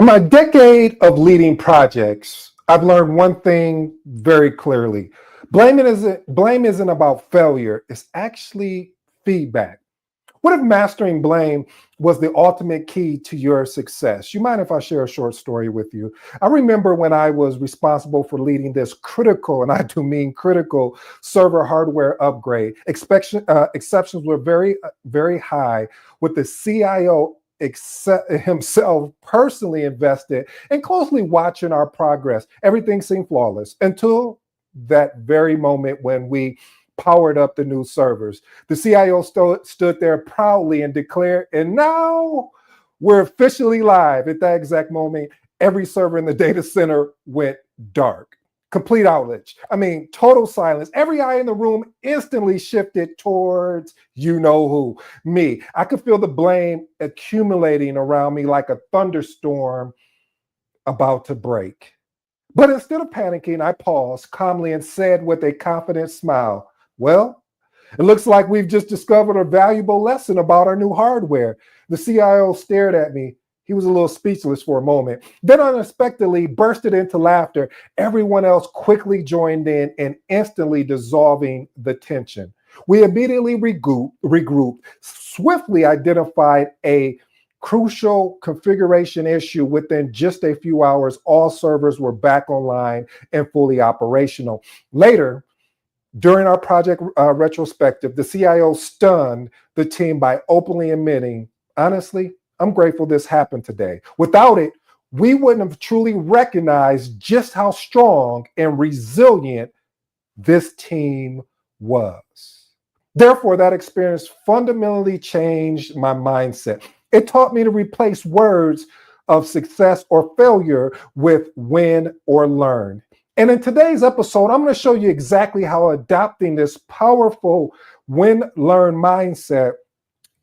In my decade of leading projects, I've learned one thing very clearly. Blame isn't about failure, it's actually feedback. What if mastering blame was the ultimate key to your success? You mind if I share a short story with you? I remember when I was responsible for leading this critical, and I do mean critical, server hardware upgrade. Exceptions were very high, with the CIO himself personally invested and closely watching our progress. Everything seemed flawless until that very moment when we powered up the new servers. The CIO stood there proudly and declared, and now we're officially live. At that exact moment, every server in the data center went dark. Complete outage. Total silence. Every eye in the room instantly shifted towards you know who, me. I could feel the blame accumulating around me like a thunderstorm about to break. But instead of panicking, I paused calmly and said with a confident smile, well, it looks like we've just discovered a valuable lesson about our new hardware. The CIO stared at me. He was a little speechless for a moment, then unexpectedly bursted into laughter. Everyone else quickly joined in and instantly dissolving the tension. We immediately regrouped, swiftly identified a crucial configuration issue. Within just a few hours, all servers were back online and fully operational. Later, during our project retrospective, the CIO stunned the team by openly admitting, honestly, I'm grateful this happened today. Without it, we wouldn't have truly recognized just how strong and resilient this team was. Therefore, that experience fundamentally changed my mindset. It taught me to replace words of success or failure with win or learn. And in today's episode, I'm going to show you exactly how adopting this powerful win-learn mindset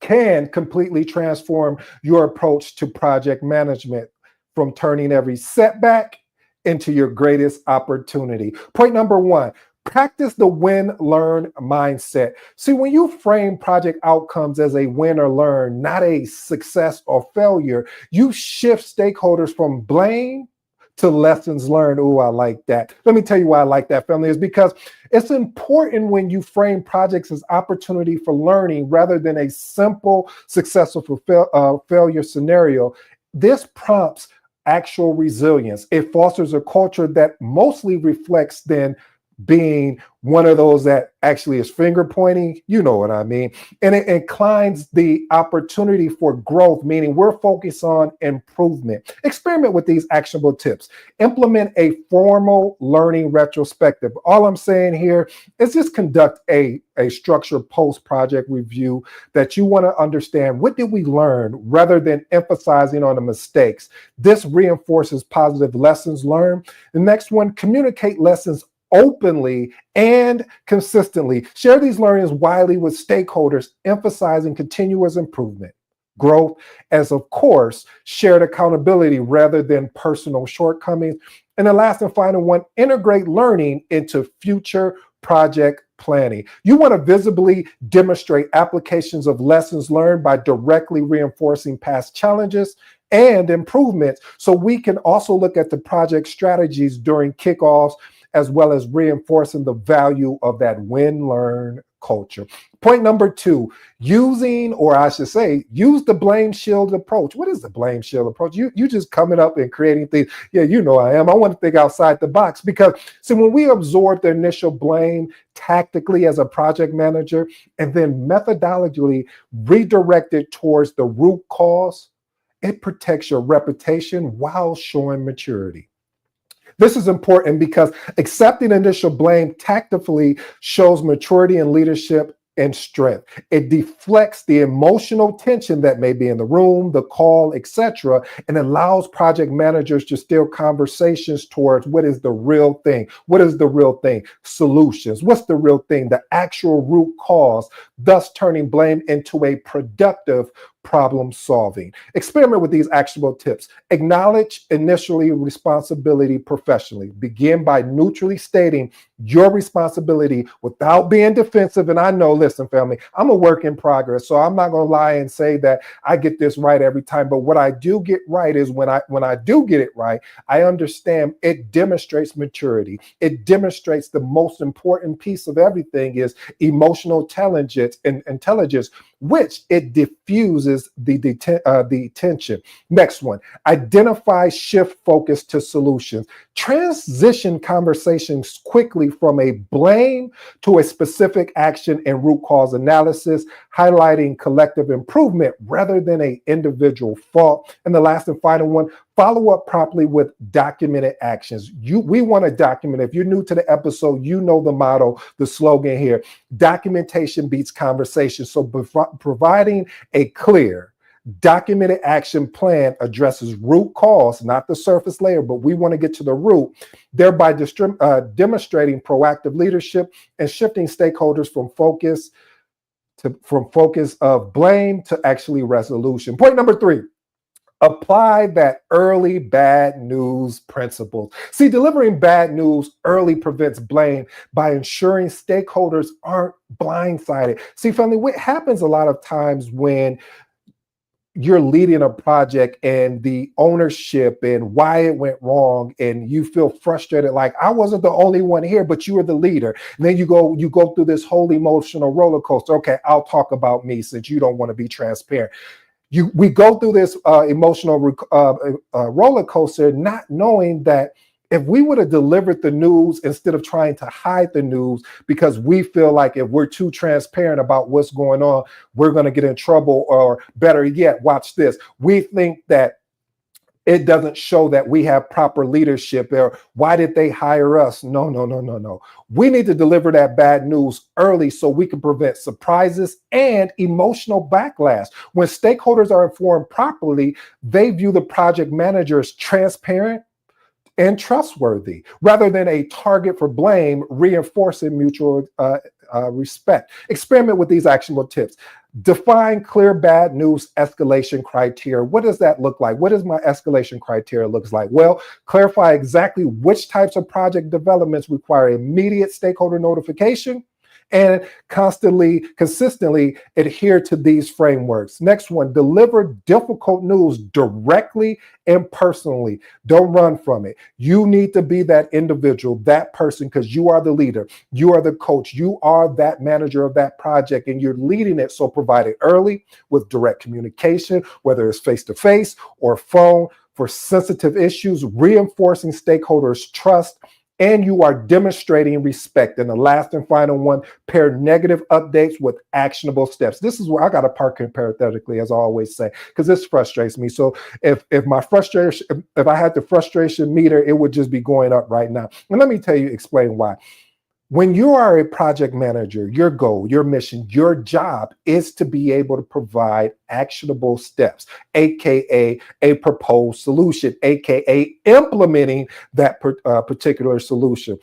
can completely transform your approach to project management, from turning every setback into your greatest opportunity. Point number one, practice the win-learn mindset. See, when you frame project outcomes as a win or learn, not a success or failure, you shift stakeholders from blame to lessons learned. Oh, I like that. Let me tell you why I like that, family, is because it's important when you frame projects as opportunity for learning rather than a simple successful failure scenario. This prompts actual resilience. It fosters a culture that mostly reflects then being one of those that actually is finger pointing, you know what I mean? And it inclines the opportunity for growth, meaning we're focused on improvement. Experiment with these actionable tips. Implement a formal learning retrospective. All I'm saying here is just conduct a structured post-project review that you want to understand what did we learn rather than emphasizing on the mistakes. This reinforces positive lessons learned. The next one, communicate lessons openly and consistently. Share these learnings widely with stakeholders, emphasizing continuous improvement, growth, as of course, shared accountability rather than personal shortcomings. And the last and final one, integrate learning into future project planning. You want to visibly demonstrate applications of lessons learned by directly reinforcing past challenges and improvements. So we can also look at the project strategies during kickoffs, as well as reinforcing the value of that win-learn culture. Point number two, use the blame shield approach. What is the blame shield approach? You just coming up and creating things. Yeah, you know I am. I want to think outside the box because, see, when we absorb the initial blame tactically as a project manager and then methodologically redirect it towards the root cause, it protects your reputation while showing maturity. This is important because accepting initial blame tactfully shows maturity and leadership and strength. It deflects the emotional tension that may be in the room, the call, etc., and allows project managers to steer conversations towards what is the real thing. What is the real thing? Solutions. What's the real thing? The actual root cause, thus turning blame into a productive problem solving. Experiment with these actionable tips. Acknowledge initially responsibility professionally. Begin by neutrally stating your responsibility without being defensive. And I know, listen, family, I'm a work in progress, so I'm not going to lie and say that I get this right every time. But what I do get right is when I do get it right, I understand it demonstrates maturity. It demonstrates the most important piece of everything is emotional intelligence, which it diffuses the tension. Next one, identify shift focus to solutions. Transition conversations quickly from a blame to a specific action and root cause analysis, highlighting collective improvement rather than an individual fault. And the last and final one, follow up properly with documented actions. We want to document. If you're new to the episode, you know the motto, the slogan here: documentation beats conversation. So providing a clear, documented action plan addresses root cause, not the surface layer, but we want to get to the root, thereby demonstrating proactive leadership and shifting stakeholders from focus of blame to actually resolution. Point number 3. Apply that early bad news principle. See, delivering bad news early prevents blame by ensuring stakeholders aren't blindsided. See, family, what happens a lot of times when you're leading a project and the ownership and why it went wrong, and you feel frustrated, like I wasn't the only one here, but you were the leader. And then you go through this whole emotional roller coaster. Okay, I'll talk about me since you don't want to be transparent. We go through this emotional roller coaster, not knowing that if we would have delivered the news instead of trying to hide the news because we feel like if we're too transparent about what's going on, we're going to get in trouble, or better yet, watch this. We think that it doesn't show that we have proper leadership, or why did they hire us? No. We need to deliver that bad news early so we can prevent surprises and emotional backlash. When stakeholders are informed properly, they view the project manager as transparent and trustworthy rather than a target for blame, reinforcing mutual respect. Experiment with these actionable tips. Define clear bad news escalation criteria. What does that look like? What does my escalation criteria looks like? Well, clarify exactly which types of project developments require immediate stakeholder notification, and consistently adhere to these frameworks. Next one, deliver difficult news directly and personally. Don't run from it. You need to be that individual, that person, because you are the leader. You are the coach. You are that manager of that project, and you're leading it. So provide it early with direct communication, whether it's face-to-face or phone, for sensitive issues, reinforcing stakeholders' trust, and you are demonstrating respect. And the last and final one, pair negative updates with actionable steps. This is where I got to park parenthetically, as I always say, because this frustrates me. So if my frustration, if I had the frustration meter, it would just be going up right now. And let me explain why. When you are a project manager, your goal, your mission, your job is to be able to provide actionable steps, aka a proposed solution, aka implementing that particular solution.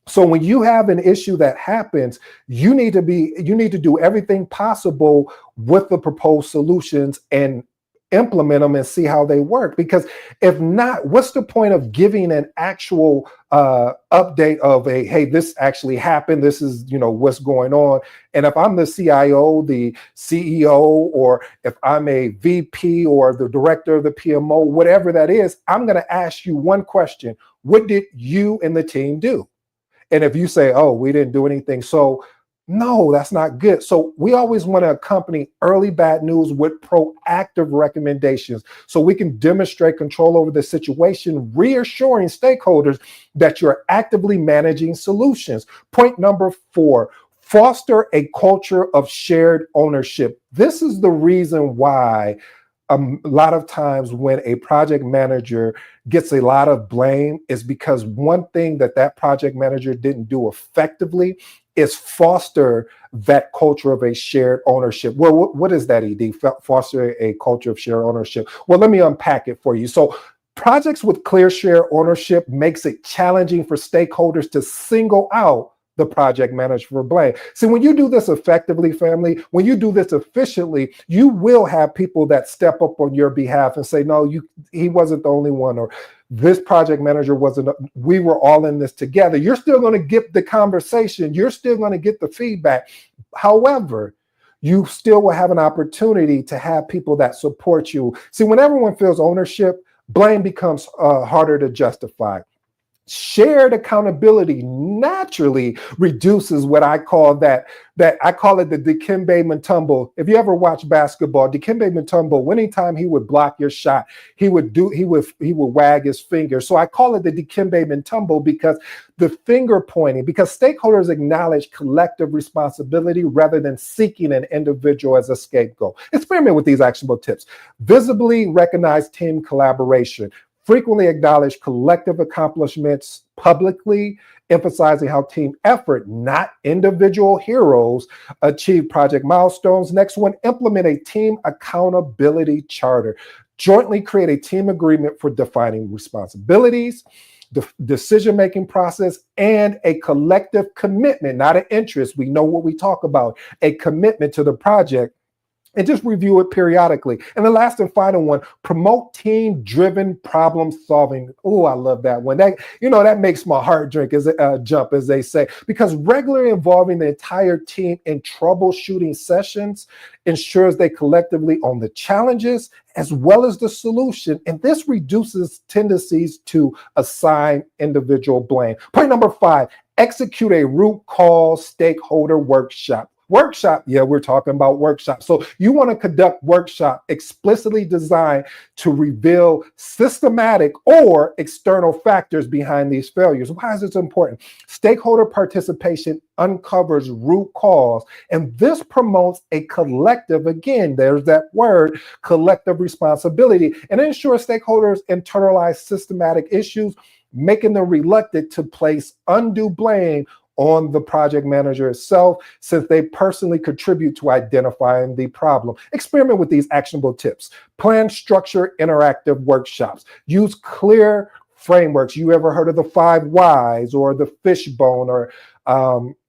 So when you have an issue that happens, you need to do everything possible with the proposed solutions and implement them and see how they work. Because if not, what's the point of giving an actual update of hey, this actually happened, this is what's going on? And if I'm the CIO, the CEO, or if I'm a VP or the director of the PMO, whatever that is, I'm going to ask you one question: what did you and the team do? And if you say, oh, we didn't do anything, so no, that's not good. So we always want to accompany early bad news with proactive recommendations so we can demonstrate control over the situation, reassuring stakeholders that you're actively managing solutions. Point number 4, foster a culture of shared ownership. This is the reason why a lot of times when a project manager gets a lot of blame is because one thing that project manager didn't do effectively is foster that culture of a shared ownership. Well, what is that, ED? Foster a culture of shared ownership. Well, let me unpack it for you. So projects with clear shared ownership makes it challenging for stakeholders to single out the project manager for blame. See, when you do this effectively, family, when you do this efficiently, you will have people that step up on your behalf and say, no, he wasn't the only one, or this project manager wasn't, we were all in this together. You're still going to get the conversation. You're still going to get the feedback. However, you still will have an opportunity to have people that support you. See, when everyone feels ownership, blame becomes harder to justify. Shared accountability naturally reduces what I call that I call it the Dikembe Mutombo. If you ever watch basketball, Dikembe Mutombo, anytime he would block your shot, he would wag his finger. So I call it the Dikembe Mutombo because the finger pointing, because stakeholders acknowledge collective responsibility rather than seeking an individual as a scapegoat. Experiment with these actionable tips. Visibly recognize team collaboration. Frequently acknowledge collective accomplishments publicly, emphasizing how team effort, not individual heroes, achieve project milestones. Next one, implement a team accountability charter. Jointly create a team agreement for defining responsibilities, the decision-making process, and a collective commitment, not an interest. We know what we talk about, a commitment to the project, and just review it periodically. And the last and final one, promote team-driven problem solving. Oh, I love that one. That makes my heart jump, as they say, because regularly involving the entire team in troubleshooting sessions ensures they collectively own the challenges as well as the solution. And this reduces tendencies to assign individual blame. Point number 5, execute a root cause stakeholder workshop. Yeah, we're talking about workshops. So you want to conduct workshop explicitly designed to reveal systematic or external factors behind these failures. Why is this important? Stakeholder participation uncovers root cause, and this promotes a collective, again, there's that word, collective responsibility, and ensures stakeholders internalize systematic issues, making them reluctant to place undue blame on the project manager itself, since they personally contribute to identifying the problem. Experiment with these actionable tips. Plan structured interactive workshops. Use clear frameworks. You ever heard of the 5 whys or the fishbone, or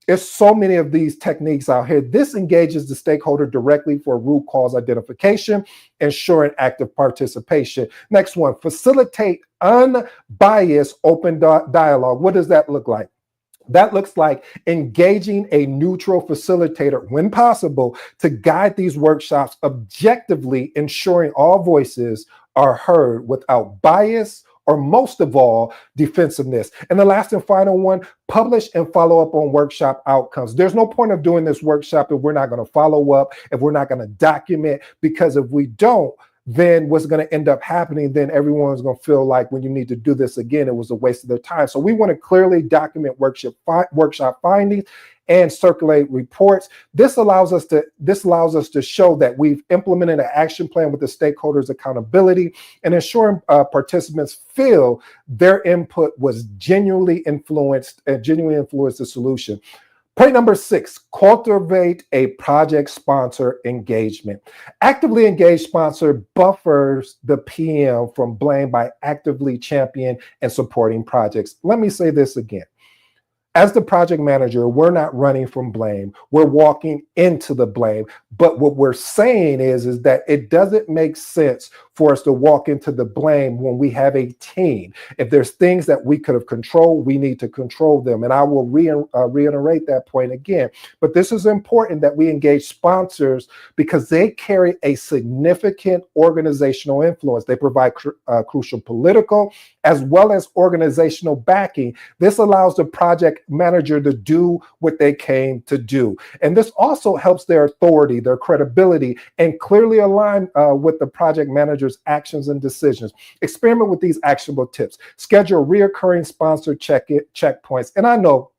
there's so many of these techniques out here. This engages the stakeholder directly for root cause identification, ensuring active participation. Next one, facilitate unbiased open dialogue. What does that look like? That looks like engaging a neutral facilitator when possible to guide these workshops objectively, ensuring all voices are heard without bias or, most of all, defensiveness. And the last and final one, publish and follow up on workshop outcomes. There's no point of doing this workshop if we're not going to follow up, if we're not going to document, because if we don't, then what's going to end up happening, then everyone's going to feel like when you need to do this again, it was a waste of their time. So we want to clearly document workshop findings and circulate reports. This allows us to show that we've implemented an action plan with the stakeholders' accountability and ensuring participants feel their input was genuinely influenced the solution. Point number 6, cultivate a project sponsor engagement. Actively engaged sponsor buffers the PM from blame by actively championing and supporting projects. Let me say this again. As the project manager, we're not running from blame. We're walking into the blame. But what we're saying is that it doesn't make sense for us to walk into the blame when we have a team. If there's things that we could have controlled, we need to control them. And I will reiterate that point again. But this is important that we engage sponsors because they carry a significant organizational influence. They provide crucial political as well as organizational backing. This allows the project manager to do what they came to do. And this also helps their authority, their credibility, and clearly align with the project manager's actions and decisions. Experiment with these actionable tips. Schedule reoccurring sponsor checkpoints. And I know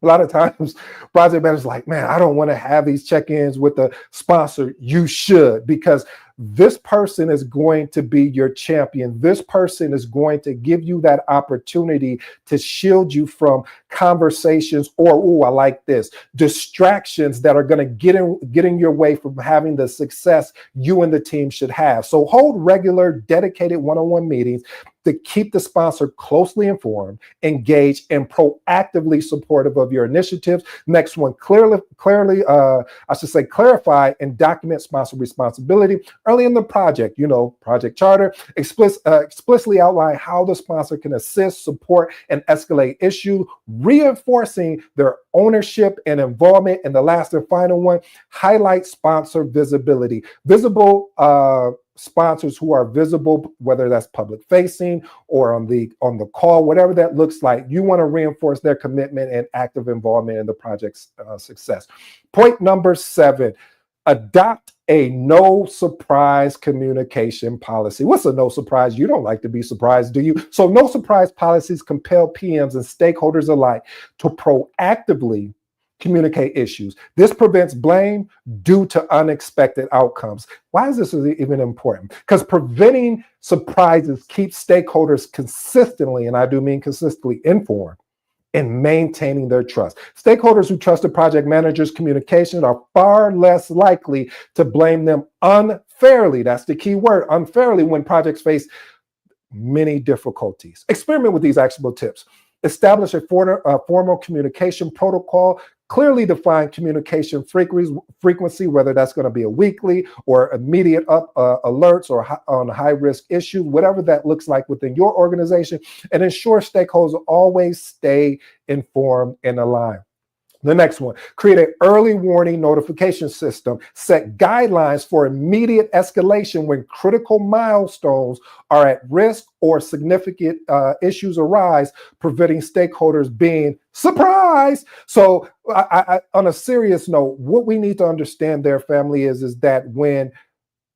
a lot of times project managers are like, man, I don't want to have these check-ins with the sponsor. You should, because this person is going to be your champion. This person is going to give you that opportunity to shield you from conversations or, I like this, distractions that are going to get in your way from having the success you and the team should have. So hold regular, dedicated one-on-one meetings. to keep the sponsor closely informed, engaged, and proactively supportive of your initiatives. Next one, clarify and document sponsor responsibility early in the project. Project charter, explicitly outline how the sponsor can assist, support, and escalate issues, reinforcing their ownership and involvement. And the last and final one, highlight sponsor visibility. Visible sponsors who are visible, whether that's public facing or on the call, whatever that looks like, you want to reinforce their commitment and active involvement in the project's success. Point number 7, adopt a no surprise communication policy. What's a no surprise? You don't like to be surprised, do you? So no surprise policies compel PMs and stakeholders alike to proactively communicate issues. This prevents blame due to unexpected outcomes. Why is this even important? Because preventing surprises keeps stakeholders consistently, and I do mean consistently, informed and maintaining their trust. Stakeholders who trust a project manager's communication are far less likely to blame them unfairly. That's the key word, unfairly, when projects face many difficulties. Experiment with these actionable tips. Establish a formal communication protocol. Clearly define communication frequency, whether that's going to be a weekly or immediate alerts or on high-risk issues, whatever that looks like within your organization, and ensure stakeholders always stay informed and aligned. The next one, create an early warning notification system. Set guidelines for immediate escalation when critical milestones are at risk or significant issues arise, preventing stakeholders being surprised. So on a serious note, what we need to understand there, family, is that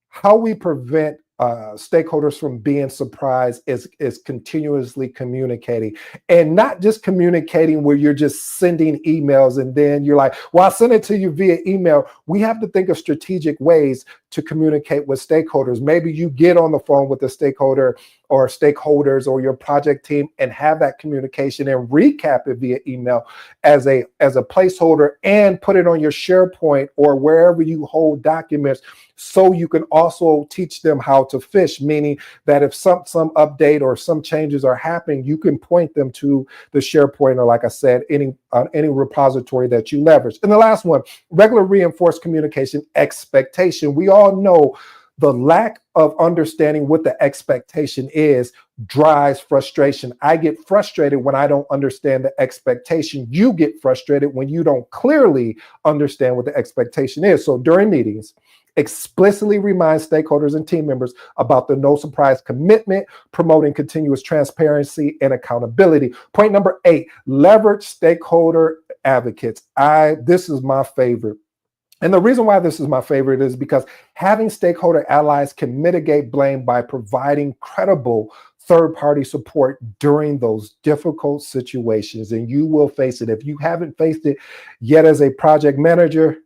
how we prevent stakeholders from being surprised is continuously communicating, and not just communicating where you're just sending emails and then you're like, well, I'll send it to you via email. We have to think of strategic ways to communicate with stakeholders. Maybe you get on the phone with the stakeholder or stakeholders or your project team and have that communication and recap it via email as a placeholder, and put it on your SharePoint or wherever you hold documents, so you can also teach them how to fish, meaning that if some update or some changes are happening, you can point them to the SharePoint or, like I said, any repository that you leverage. And the last one, regular reinforced communication expectation. We all know the lack of understanding what the expectation is drives frustration. I get frustrated when I don't understand the expectation. You get frustrated when you don't clearly understand what the expectation is. So during meetings, explicitly remind stakeholders and team members about the no surprise commitment, promoting continuous transparency and accountability. Point number 8, leverage stakeholder advocates. This is my favorite. And the reason why this is my favorite is because having stakeholder allies can mitigate blame by providing credible third-party support during those difficult situations. And you will face it. If you haven't faced it yet as a project manager,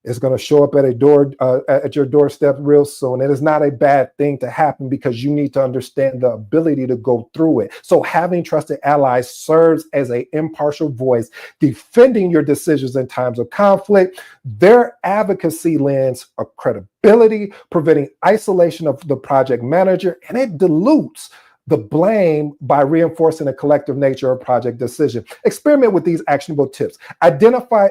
it's going to show up at your doorstep real soon. It is not a bad thing to happen, because you need to understand the ability to go through it. So having trusted allies serves as an impartial voice, defending your decisions in times of conflict. Their advocacy lends a credibility, preventing isolation of the project manager, and it dilutes the blame by reinforcing a collective nature of project decision. Experiment with these actionable tips. Identify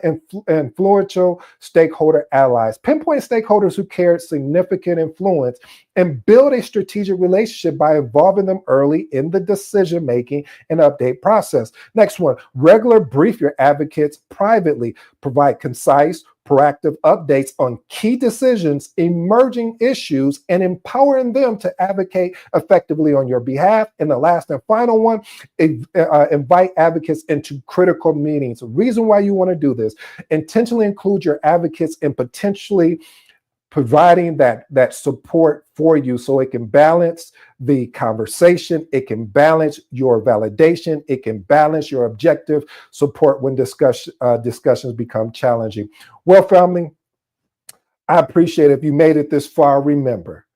influential stakeholder allies. Pinpoint stakeholders who carry significant influence, and build a strategic relationship by involving them early in the decision-making and update process. Next one, regular brief your advocates privately. Provide concise, proactive updates on key decisions, emerging issues, and empowering them to advocate effectively on your behalf. And the last and final one, invite advocates into critical meetings. The reason why you want to do this, intentionally include your advocates in potentially providing that support for you, so it can balance the conversation, it can balance your validation, it can balance your objective support when discussions become challenging. Well, family, I appreciate it. If you made it this far, remember,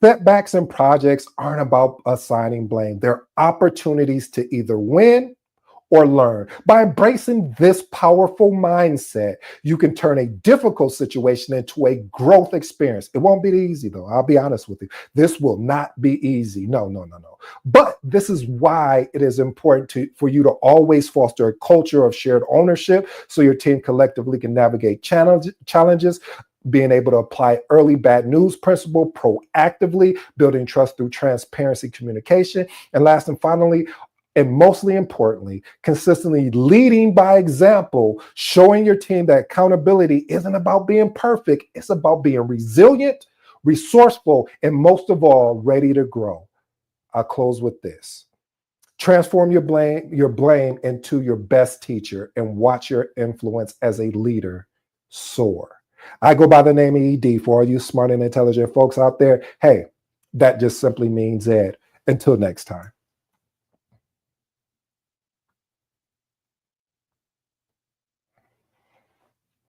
setbacks in projects aren't about assigning blame. They're opportunities to either win or learn. By embracing this powerful mindset, you can turn a difficult situation into a growth experience. It won't be easy, though. I'll be honest with you. This will not be easy. No, no, no, no. But this is why it is important for you to always foster a culture of shared ownership so your team collectively can navigate challenges, being able to apply early bad news principle proactively, building trust through transparency communication, and last and finally, and mostly importantly, consistently leading by example, showing your team that accountability isn't about being perfect, it's about being resilient, resourceful, and most of all, ready to grow. I'll close with this. Transform your blame into your best teacher and watch your influence as a leader soar. I go by the name of ED. For all you smart and intelligent folks out there, hey, that just simply means Ed. Until next time.